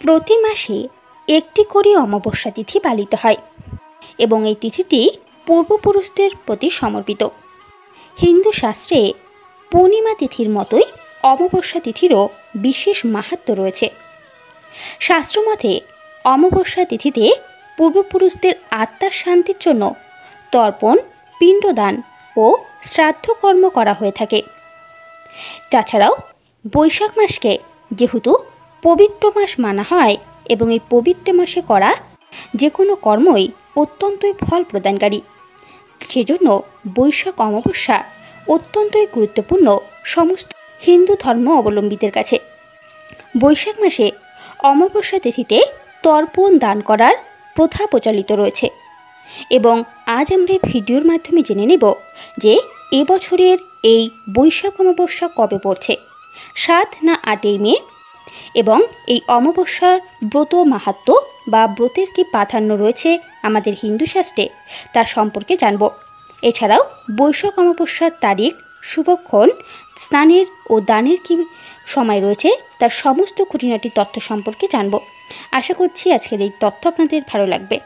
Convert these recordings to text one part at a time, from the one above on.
প্রতি মাসে একটি করে অমাবস্যা তিথি পালিত হয় এবং এই তিথিটি পূর্বপুরুষদের প্রতি সমর্পিত। হিন্দু শাস্ত্রে পূর্ণিমা তিথির মতোই অমাবস্যা তিথিরও বিশেষ মাহাত্ম্য রয়েছে। শাস্ত্রমতে অমাবস্যা তিথিতে পূর্বপুরুষদের আত্মার শান্তির জন্য তর্পণ, পিণ্ডদান ও শ্রাদ্ধকর্ম করা হয়ে থাকে। তাছাড়াও বৈশাখ মাসকে যেহেতু পবিত্র মাস মানা হয় এবং এই পবিত্র মাসে করা যে কোনো কর্মই অত্যন্তই ফল প্রদানকারী, সেজন্য বৈশাখ অমাবস্যা অত্যন্তই গুরুত্বপূর্ণ সমস্ত হিন্দু ধর্ম অবলম্বীদের কাছে। বৈশাখ মাসে অমাবস্যা তিথিতে তর্পণ দান করার প্রথা প্রচলিত রয়েছে এবং আজ আমরা এই ভিডিওর মাধ্যমে জেনে নেব যে এবছরের এই বৈশাখ অমাবস্যা কবে পড়ছে, 7 না 8 মে, এবং এই অমাবস্যার ব্রত মাহাত্ম্য বা ব্রতের কি প্রাধান্য রয়েছে আমাদের হিন্দু শাস্ত্রে তার সম্পর্কে জানব। এছাড়াও বৈশাখ অমাবস্যার তারিখ, শুভক্ষণ, স্নানের ও দানের কি সময় রয়েছে তার সমস্ত খুঁটিনাটি তথ্য সম্পর্কে জানব। আশা করছি আজকের এই তথ্য আপনাদের ভালো লাগবে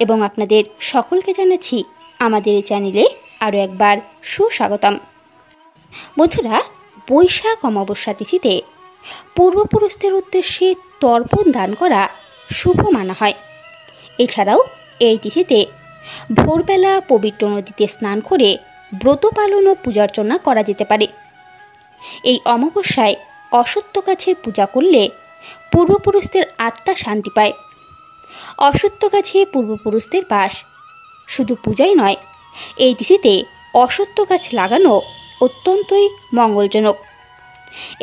এবং আপনাদের সকলকে জানাচ্ছি আমাদের এই চ্যানেলে আরও একবার সুস্বাগতম। বন্ধুরা, বৈশাখ অমাবস্যা তিথিতে পূর্বপুরুষদের উদ্দেশ্যে তর্পণ দান করা শুভ মানা হয়। এছাড়াও এই তিথিতে ভোরবেলা পবিত্র নদীতে স্নান করে ব্রত পালন ও পূজার্চনা করা যেতে পারে। এই অমাবস্যায় অশ্বত্থ গাছের পূজা করলে পূর্বপুরুষদের আত্মা শান্তি পায়। অশ্বত্থ গাছে পূর্বপুরুষদের বাস। শুধু পূজাই নয়, এই তিথিতে অশ্বত্থ গাছ লাগানো অত্যন্তই মঙ্গলজনক।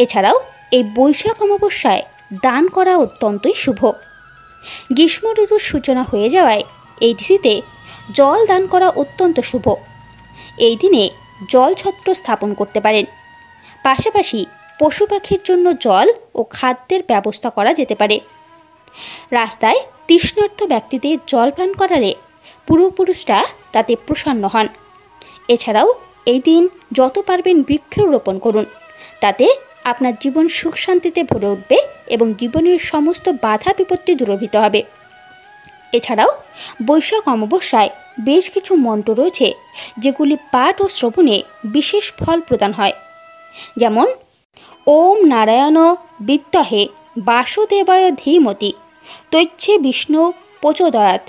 এছাড়াও এই বৈশাখ অমাবস্যায় দান করা অত্যন্তই শুভ। গ্রীষ্ম ঋতুর সূচনা হয়ে যাওয়ায় এই তিথিতে জল দান করা অত্যন্ত শুভ। এই দিনে জল ছত্র স্থাপন করতে পারেন। পাশাপাশি পশু পাখির জন্য জল ও খাদ্যের ব্যবস্থা করা যেতে পারে। রাস্তায় তৃষ্ণার্ত ব্যক্তিদের জল পান করালে পূর্বপুরুষরা তাতে প্রসন্ন হন। এছাড়াও এই দিন যত পারবেন বৃক্ষরোপণ করুন, তাতে আপনার জীবন সুখ শান্তিতে ভরে উঠবে এবং জীবনের সমস্ত বাধা বিপত্তি দূরীভূত হবে। এছাড়াও বৈশাখ অমাবস্যায় বেশ কিছু মন্ত্র রয়েছে যেগুলি পাঠ ও শ্রবণে বিশেষ ফল প্রদান হয়, যেমন ওম নারায়ণ বিদ্মহে বাসুদেবায় ধীমতি তৈচ্ছে বিষ্ণু প্রচোদয়াৎ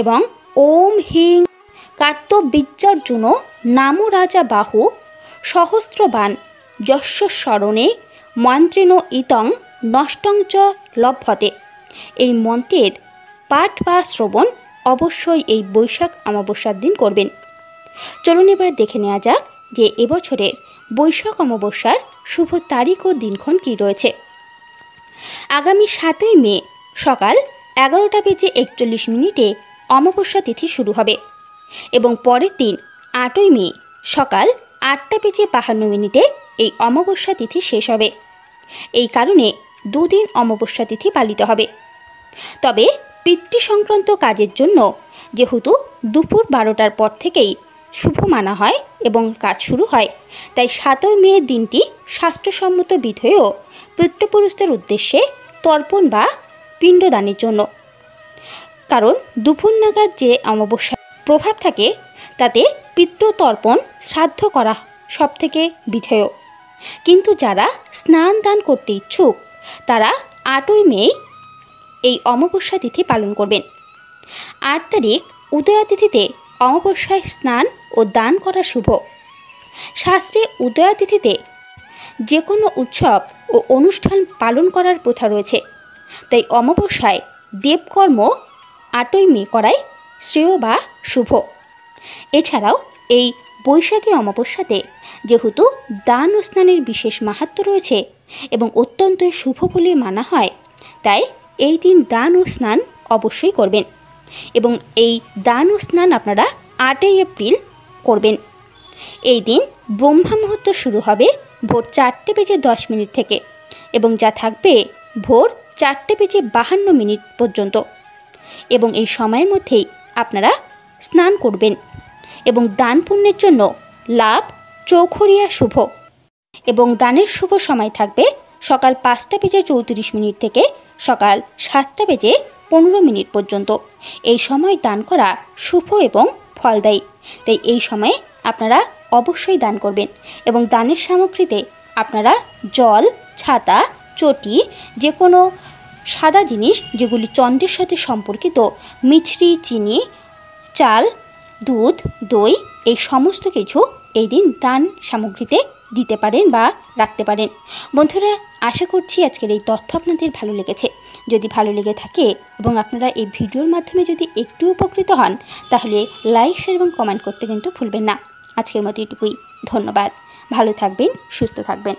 এবং ওম হিং কার্তবীর্যার্জুন নামো রাজা বাহু সহস্রবান যস্য স্মরণে মন্ত্রেণ ইতং নষ্টং চ লভ্যতে। এই মন্ত্রের পাঠ বা শ্রবণ অবশ্যই এই বৈশাখ অমাবস্যার দিন করবেন। চলুন এবার দেখে নেওয়া যাক যে এবছরের বৈশাখ অমাবস্যার শুভ তারিখ ও দিনক্ষণ কী রয়েছে। আগামী 7 মে সকাল 11:41 অমাবস্যা তিথি শুরু হবে এবং পরের দিন 8 মে সকাল 8:52 এই অমাবস্যা তিথি শেষ হবে। এই কারণে দুদিন অমাবস্যা তিথি পালিত হবে। তবে পিতৃ সংক্রান্ত কাজের জন্য যেহেতু দুপুর 12টার পর থেকেই শুভ মানা হয় এবং কাজ শুরু হয়, তাই 7 মে দিনটি শাস্ত্রসম্মত বিধেয় পিতৃপুরুষদের উদ্দেশ্যে তর্পণ বা পিণ্ডদানের জন্য। কারণ দুপুর নাগাদ যে অমাবস্যার প্রভাব থাকে তাতে পিতৃতর্পণ শ্রাদ্ধ করা সবথেকে বিধেয়। কিন্তু যারা স্নান দান করতে ইচ্ছুক তারা 8 মে এই অমাবস্যা তিথি পালন করবেন। 8 তারিখ উদয়া তিথিতে অমাবস্যায় স্নান ও দান করা শুভ। শাস্ত্রে উদয়া তিথিতে যে কোনো উৎসব ও অনুষ্ঠান পালন করার প্রথা রয়েছে, তাই অমাবস্যায় দেবকর্ম 8 মে করাই শ্রেয় বা শুভ। এছাড়াও এই বৈশাখী অমাবস্যাতে যেহেতু দান ও স্নানের বিশেষ মাহাত্ম্য রয়েছে এবং অত্যন্তই শুভ বলে মানা হয়, তাই এই দিন দান ও স্নান অবশ্যই করবেন এবং এই দান ও স্নান আপনারা 8 এপ্রিল করবেন। এই দিন ব্রহ্মা মুহূর্ত শুরু হবে ভোর 4:10 থেকে এবং যা থাকবে ভোর 4:52 পর্যন্ত, এবং এই সময়ের মধ্যেই আপনারা স্নান করবেন এবং দান পুণ্যের জন্য লাভ চৌখরিয়া শুভ এবং দানের শুভ সময় থাকবে সকাল 5:34 থেকে সকাল 7:15 পর্যন্ত। এই সময় দান করা শুভ এবং ফলদায়ী, তাই এই সময়ে আপনারা অবশ্যই দান করবেন। এবং দানের সামগ্রীতে আপনারা জল, ছাতা, চটি, যে কোনো সাদা জিনিস যেগুলি চন্দ্রের সাথে সম্পর্কিত, মিছরি, চিনি, চাল, দুধ, দই, এই সমস্ত কিছু এই দিন দান সামগ্রীতে দিতে পারেন বা রাখতে পারেন। বন্ধুরা, আশা করছি আজকের এই তথ্য আপনাদের ভালো লেগেছে। যদি ভালো লেগে থাকে এবং আপনারা এই ভিডিওর মাধ্যমে যদি একটু উপকৃত হন, তাহলে লাইক, শেয়ার এবং কমেন্ট করতে কিন্তু ভুলবেন না। আজকের মতো এটুকুই। ধন্যবাদ। ভালো থাকবেন, সুস্থ থাকবেন।